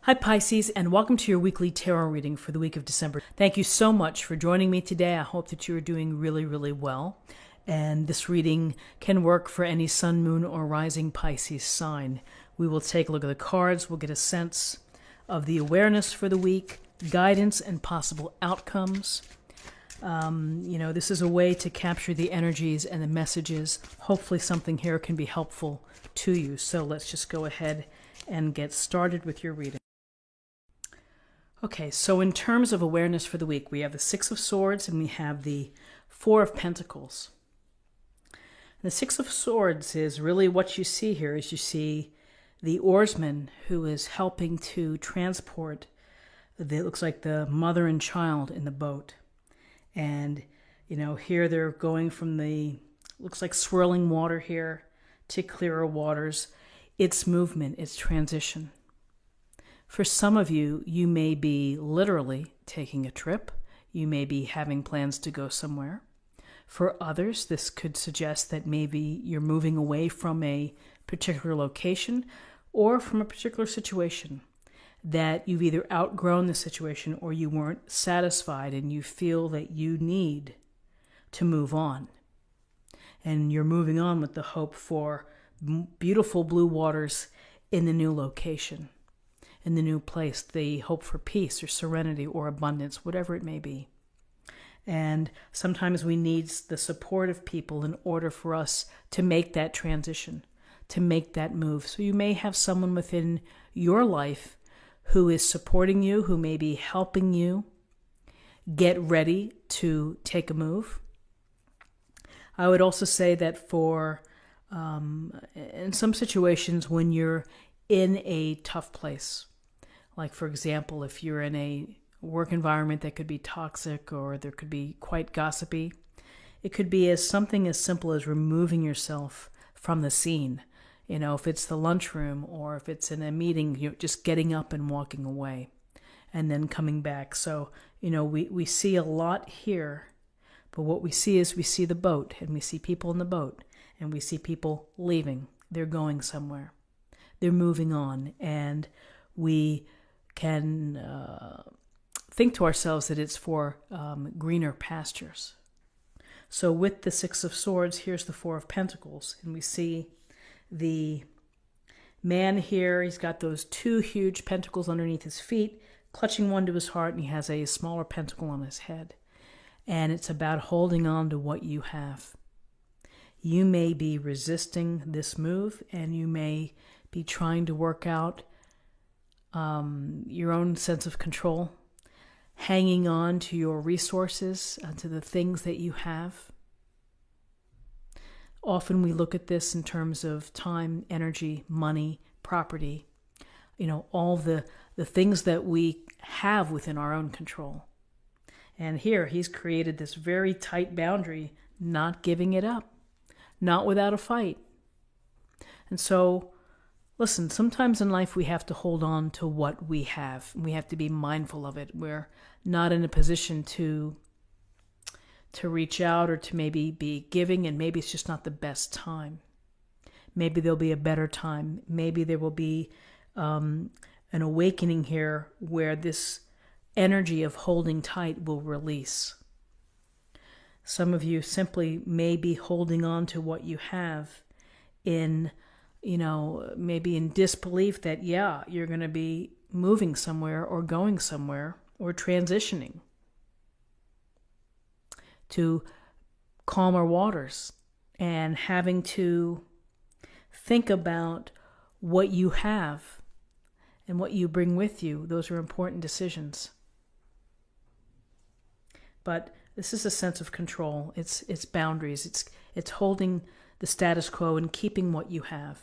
Hi Pisces, and welcome to your weekly tarot reading for the week of December. Thank you so much for joining me today. I hope that you are doing really well. And this reading can work for any sun, moon, or rising Pisces sign. We will take a look at the cards. We'll get a sense of the awareness for the week, guidance, and possible outcomes. This is a way to capture the energies and the messages. Hopefully something here can be helpful to you. So let's just go ahead and get started with your reading. Okay, so in terms of awareness for the week, we have the Six of Swords and we have the Four of Pentacles. The Six of Swords is really what you see here is you see the oarsman who is helping to transport, it looks like the mother and child in the boat. And, here they're going from looks like swirling water here to clearer waters. It's movement, it's transition. For some of you, you may be literally taking a trip. You may be having plans to go somewhere. For others, this could suggest that maybe you're moving away from a particular location or from a particular situation, that you've either outgrown the situation or you weren't satisfied and you feel that you need to move on. And you're moving on with the hope for beautiful blue waters in the new location, in the new place, the hope for peace or serenity or abundance, whatever it may be. And sometimes we need the support of people in order for us to make that transition, to make that move. So you may have someone within your life who is supporting you, who may be helping you get ready to take a move. I would also say that for, in some situations when you're in a tough place, like for example, if you're in a work environment that could be toxic or there could be quite gossipy, it could be something as simple as removing yourself from the scene. If it's the lunchroom or if it's in a meeting, just getting up and walking away and then coming back. So, we see a lot here, but what we see is we see the boat and we see people in the boat and we see people leaving. They're going somewhere. They're moving on, and we can think to ourselves that it's for greener pastures. So with the Six of Swords, here's the Four of Pentacles, and we see the man here. He's got those two huge pentacles underneath his feet, clutching one to his heart, and he has a smaller pentacle on his head. And it's about holding on to what you have. You may be resisting this move, and you may be trying to work out your own sense of control, hanging on to your resources, to the things that you have. Often we look at this in terms of time, energy, money, property, all the things that we have within our own control. And here he's created this very tight boundary, not giving it up, not without a fight. And so, listen, sometimes in life we have to hold on to what we have. We have to be mindful of it. We're not in a position to reach out or to maybe be giving, and maybe it's just not the best time. Maybe there'll be a better time. Maybe there will be an awakening here where this energy of holding tight will release. Some of you simply may be holding on to what you have in maybe in disbelief that, you're going to be moving somewhere or going somewhere or transitioning to calmer waters, and having to think about what you have and what you bring with you. Those are important decisions. But this is a sense of control. It's boundaries. It's holding the status quo and keeping what you have.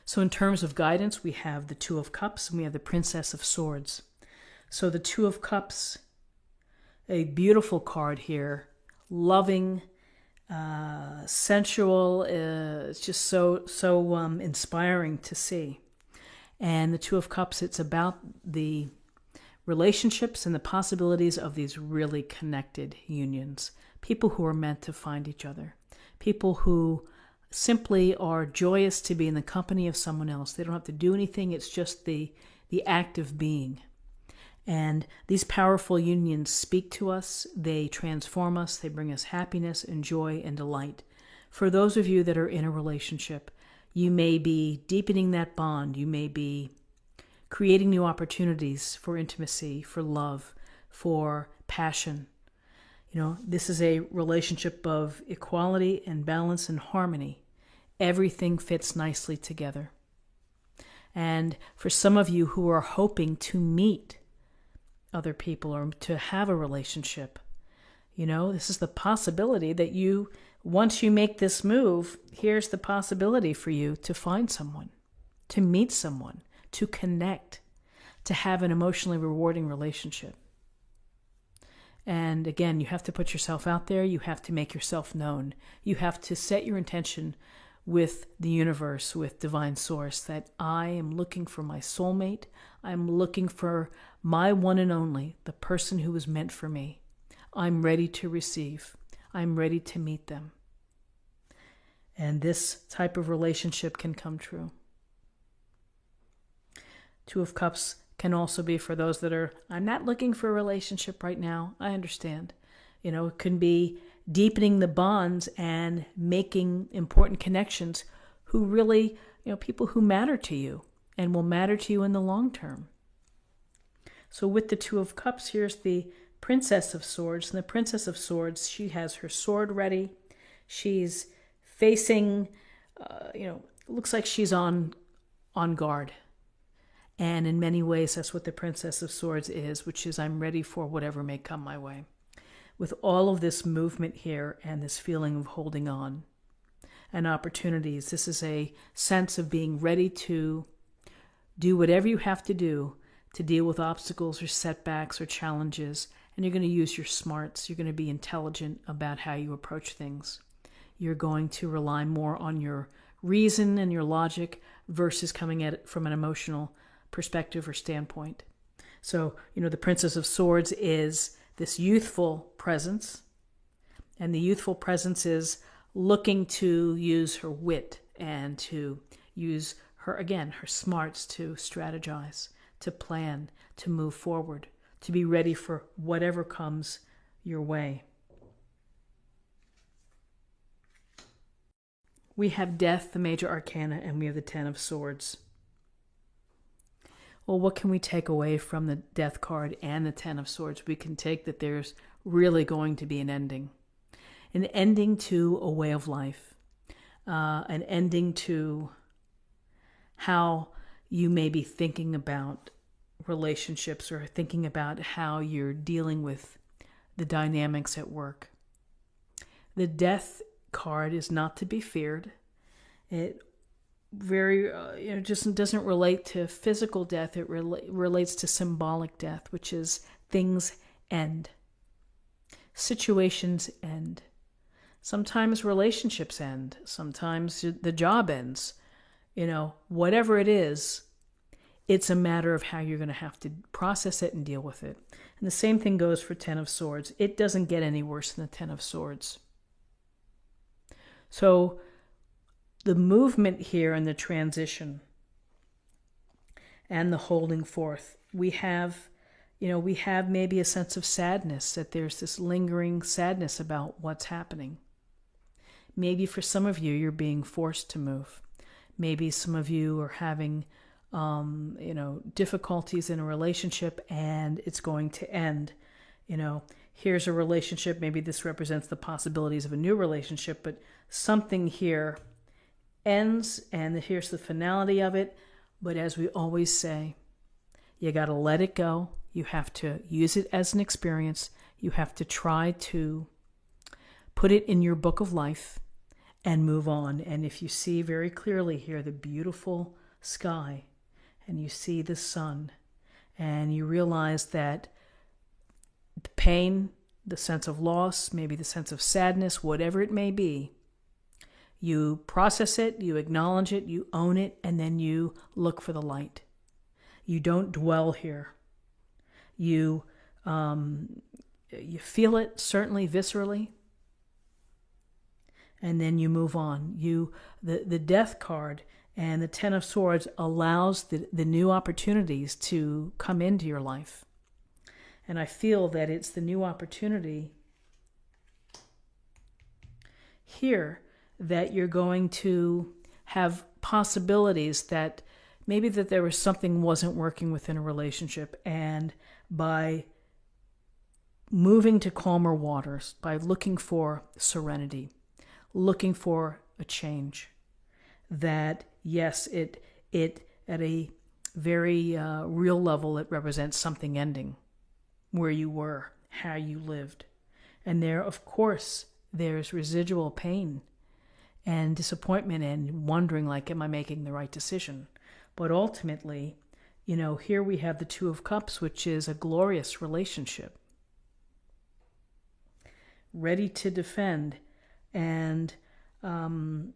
So in terms of guidance, we have the Two of Cups and we have the Princess of Swords. So the Two of Cups, a beautiful card here, loving, sensual, it's just so inspiring to see. And the Two of Cups, it's about the relationships and the possibilities of these really connected unions. People who are meant to find each other. People who simply are joyous to be in the company of someone else. They don't have to do anything. It's just the act of being. And these powerful unions speak to us. They transform us. They bring us happiness and joy and delight. For those of you that are in a relationship, you may be deepening that bond. You may be creating new opportunities for intimacy, for love, for passion. This is a relationship of equality and balance and harmony. Everything fits nicely together. And for some of you who are hoping to meet other people or to have a relationship, this is the possibility that once you make this move, here's the possibility for you to find someone, to meet someone, to connect, to have an emotionally rewarding relationship. And again, you have to put yourself out there. You have to make yourself known. You have to set your intention with the universe, with divine source, that I am looking for my soulmate. I'm looking for my one and only, the person who was meant for me. I'm ready to receive. I'm ready to meet them. And this type of relationship can come true. Two of Cups can also be for those that are, I'm not looking for a relationship right now. I understand. It can be deepening the bonds and making important connections who really, people who matter to you and will matter to you in the long term. So with the Two of Cups, here's the Princess of Swords. And the Princess of Swords, she has her sword ready. She's facing, looks like she's on guard. And in many ways, that's what the Princess of Swords is, which is I'm ready for whatever may come my way. With all of this movement here and this feeling of holding on and opportunities, this is a sense of being ready to do whatever you have to do to deal with obstacles or setbacks or challenges. And you're going to use your smarts. You're going to be intelligent about how you approach things. You're going to rely more on your reason and your logic versus coming at it from an emotional perspective or standpoint. So, the Princess of Swords is this youthful presence, and the youthful presence is looking to use her wit and to use her smarts to strategize, to plan, to move forward, to be ready for whatever comes your way. We have Death, the major arcana, and we have the Ten of Swords. Well, what can we take away from the Death card and the Ten of Swords? We can take that there's really going to be an ending to a way of life, an ending to how you may be thinking about relationships or thinking about how you're dealing with the dynamics at work. The Death card is not to be feared. It just doesn't relate to physical death. It relates to symbolic death, which is things end. Situations end. Sometimes relationships end. Sometimes the job ends. Whatever it is, it's a matter of how you're going to have to process it and deal with it. And the same thing goes for Ten of Swords. It doesn't get any worse than the Ten of Swords. So the movement here and the transition and the holding forth, we have maybe a sense of sadness, that there's this lingering sadness about what's happening. Maybe for some of you, you're being forced to move. Maybe some of you are having, difficulties in a relationship and it's going to end. Here's a relationship. Maybe this represents the possibilities of a new relationship, but something here ends and here's the finality of it. But as we always say, you got to let it go. You have to use it as an experience. You have to try to put it in your book of life and move on. And if you see very clearly here the beautiful sky and you see the sun and you realize that the pain, the sense of loss, maybe the sense of sadness, whatever it may be, you process it, you acknowledge it, you own it, and then you look for the light. You don't dwell here. You you feel it, certainly viscerally, and then you move on. The Death card and the Ten of Swords allows the new opportunities to come into your life. And I feel that it's the new opportunity here that you're going to have possibilities that maybe that there was something wasn't working within a relationship, and by moving to calmer waters, by looking for serenity, looking for a change, that yes, it at a very real level, it represents something ending, where you were, how you lived. And there, of course, there's residual pain and disappointment and wondering, like, am I making the right decision? But ultimately, here we have the Two of Cups, which is a glorious relationship, ready to defend. And, some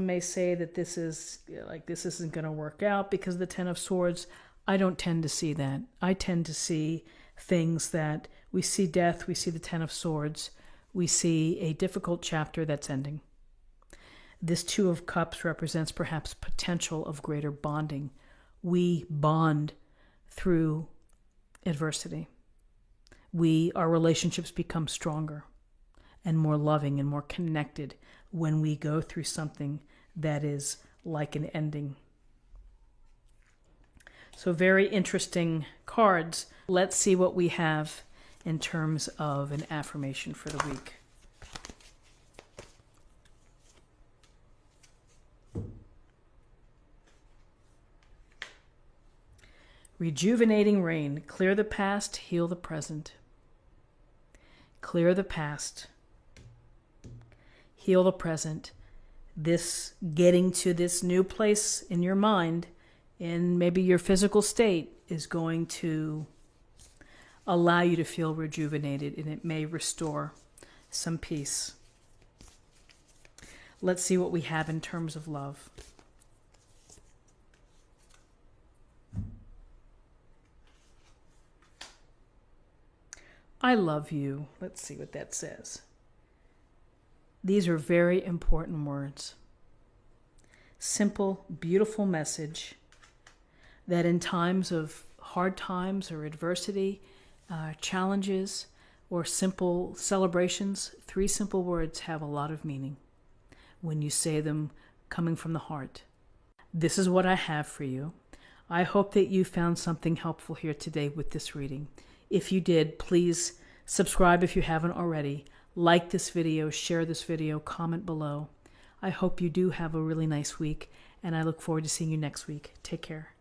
may say that this isn't going to work out because of the Ten of Swords. I don't tend to see that. I tend to see things that we see death, we see the Ten of Swords, we see a difficult chapter that's ending. This Two of Cups represents perhaps potential of greater bonding. We bond through adversity. Our relationships become stronger and more loving and more connected when we go through something that is like an ending. So very interesting cards. Let's see what we have in terms of an affirmation for the week. Rejuvenating rain. Clear the past, heal the present. Clear the past, heal the present. This getting to this new place in your mind, in maybe your physical state, is going to allow you to feel rejuvenated, and it may restore some peace. Let's see what we have in terms of love. I love you. Let's see what that says. These are very important words. Simple, beautiful message that in times of hard times or adversity, challenges, or simple celebrations, 3 simple words have a lot of meaning when you say them coming from the heart. This is what I have for you. I hope that you found something helpful here today with this reading. If you did, please subscribe if you haven't already. Like this video, share this video, comment below. I hope you do have a really nice week, and I look forward to seeing you next week. Take care.